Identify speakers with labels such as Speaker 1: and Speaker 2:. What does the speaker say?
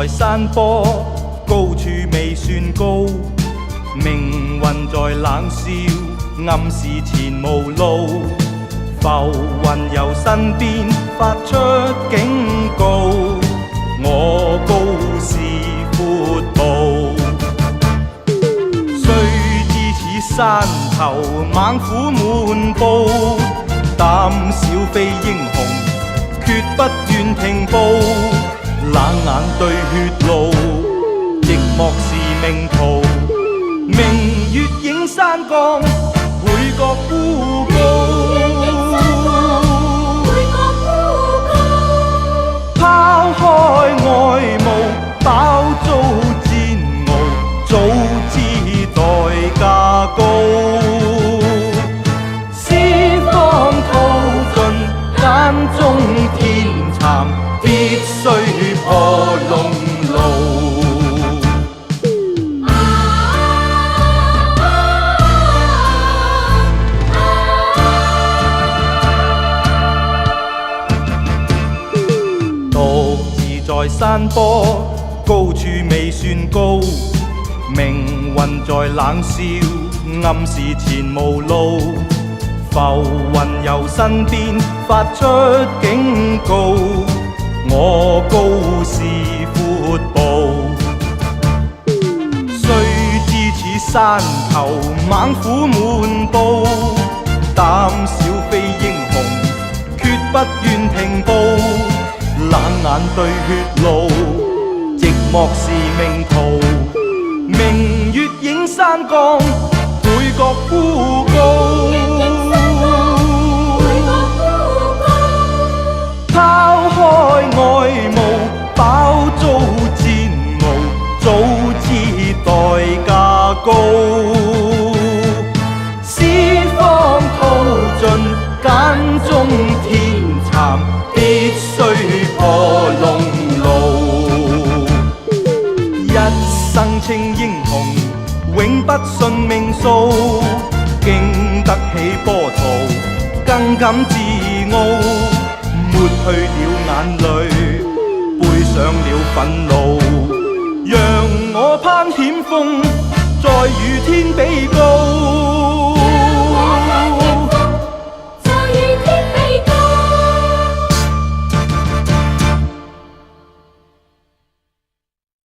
Speaker 1: 在山坡，高處未算高，命運在冷笑，暗示前無路。浮雲由身邊發出警告，我高是闊步。雖知此山頭猛虎滿布，膽小非英雄，決不願停步。冷眼對血路，寂寞是命途。明月映山崗，倍覺孤高。拋開外霧，飽遭煎熬，早知代價高。思方吐盡，間中天蠶，必須破龍路。獨自在山坡，高處未算高，命運在冷笑，暗示前無路。浮雲由身邊發出警告，我高是闊步。雖知此山頭猛虎滿布，膽小非英雄，決不願停步。冷眼對血路，寂寞是命途。明月映山崗，倍覺孤高。拋開外霧，飽遭煎熬，早知代價高。思方吐盡，間中天蠶，必須破龍路。一生稱英雄，永不信命數。經得起波濤，更敢自傲。抹去了眼淚，背上了憤怒，讓我攀險峰，再與天比高。